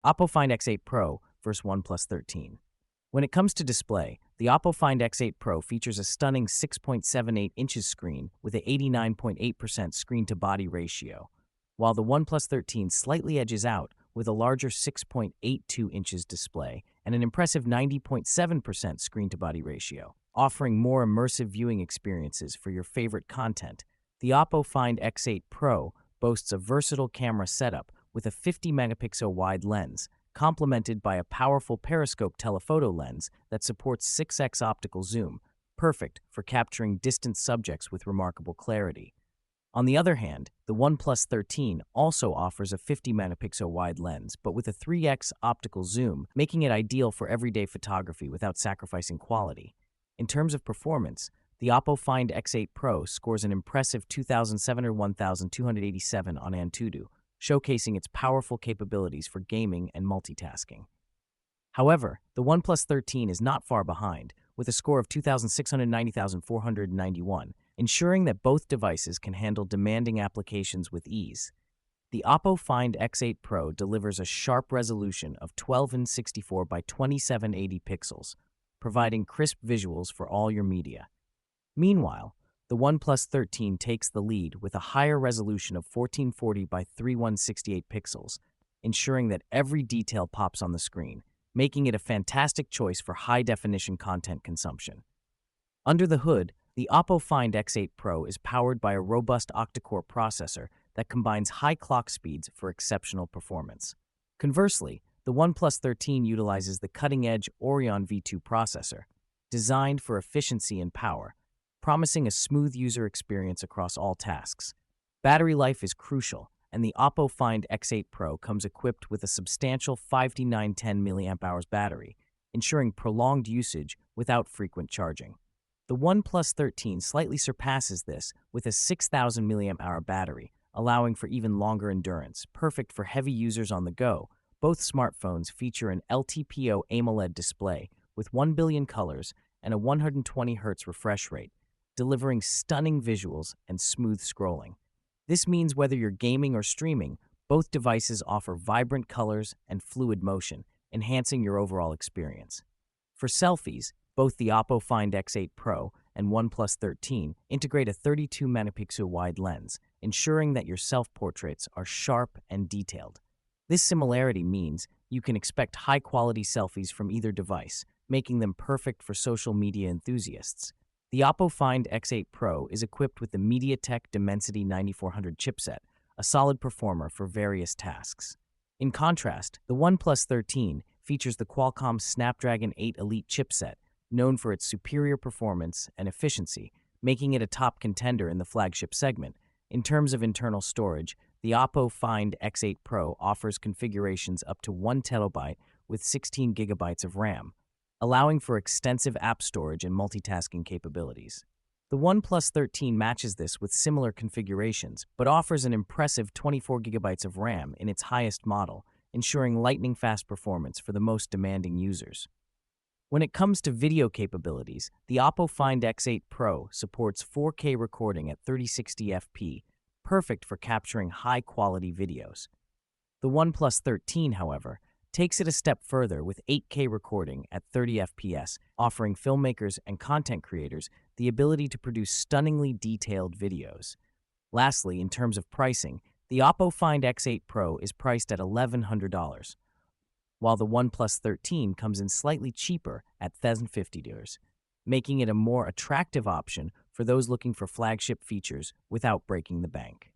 Oppo Find X8 Pro versus OnePlus 13. When it comes to display, the Oppo Find X8 Pro features a stunning 6.78 inches screen with an 89.8% screen-to-body ratio, while the OnePlus 13 slightly edges out with a larger 6.82 inches display and an impressive 90.7% screen-to-body ratio, offering more immersive viewing experiences for your favorite content. The Oppo Find X8 Pro boasts a versatile camera setup with a 50-megapixel wide lens, complemented by a powerful periscope telephoto lens that supports 6x optical zoom, perfect for capturing distant subjects with remarkable clarity. On the other hand, the OnePlus 13 also offers a 50-megapixel wide lens, but with a 3x optical zoom, making it ideal for everyday photography without sacrificing quality. In terms of performance, the Oppo Find X8 Pro scores an impressive 2,701,287 on Antutu, showcasing its powerful capabilities for gaming and multitasking. However, the OnePlus 13 is not far behind, with a score of 2,690,491, ensuring that both devices can handle demanding applications with ease. The Oppo Find X8 Pro delivers a sharp resolution of 12:64 by 2780 pixels, providing crisp visuals for all your media. Meanwhile, the OnePlus 13 takes the lead with a higher resolution of 1440 by 3168 pixels, ensuring that every detail pops on the screen, making it a fantastic choice for high-definition content consumption. Under the hood, the Oppo Find X8 Pro is powered by a robust octa-core processor that combines high clock speeds for exceptional performance. Conversely, the OnePlus 13 utilizes the cutting-edge Oryon V2 processor, designed for efficiency and power, promising a smooth user experience across all tasks. Battery life is crucial, and the Oppo Find X8 Pro comes equipped with a substantial 5910 mAh battery, ensuring prolonged usage without frequent charging. The OnePlus 13 slightly surpasses this with a 6000 mAh battery, allowing for even longer endurance, perfect for heavy users on the go. Both smartphones feature an LTPO AMOLED display with 1 billion colors and a 120 Hz refresh rate, delivering stunning visuals and smooth scrolling. This means whether you're gaming or streaming, both devices offer vibrant colors and fluid motion, enhancing your overall experience. For selfies, both the Oppo Find X8 Pro and OnePlus 13 integrate a 32-megapixel wide lens, ensuring that your self-portraits are sharp and detailed. This similarity means you can expect high-quality selfies from either device, making them perfect for social media enthusiasts. The Oppo Find X8 Pro is equipped with the MediaTek Dimensity 9400 chipset, a solid performer for various tasks. In contrast, the OnePlus 13 features the Qualcomm Snapdragon 8 Elite chipset, known for its superior performance and efficiency, making it a top contender in the flagship segment. In terms of internal storage, the Oppo Find X8 Pro offers configurations up to 1 terabyte with 16 gigabytes of RAM, allowing for extensive app storage and multitasking capabilities. The OnePlus 13 matches this with similar configurations, but offers an impressive 24 gigabytes of RAM in its highest model, ensuring lightning-fast performance for the most demanding users. When it comes to video capabilities, the Oppo Find X8 Pro supports 4K recording at 3060p, perfect for capturing high-quality videos. The OnePlus 13, however, takes it a step further with 8K recording at 30 FPS, offering filmmakers and content creators the ability to produce stunningly detailed videos. Lastly, in terms of pricing, the Oppo Find X8 Pro is priced at $1,100, while the OnePlus 13 comes in slightly cheaper at $1,050, making it a more attractive option for those looking for flagship features without breaking the bank.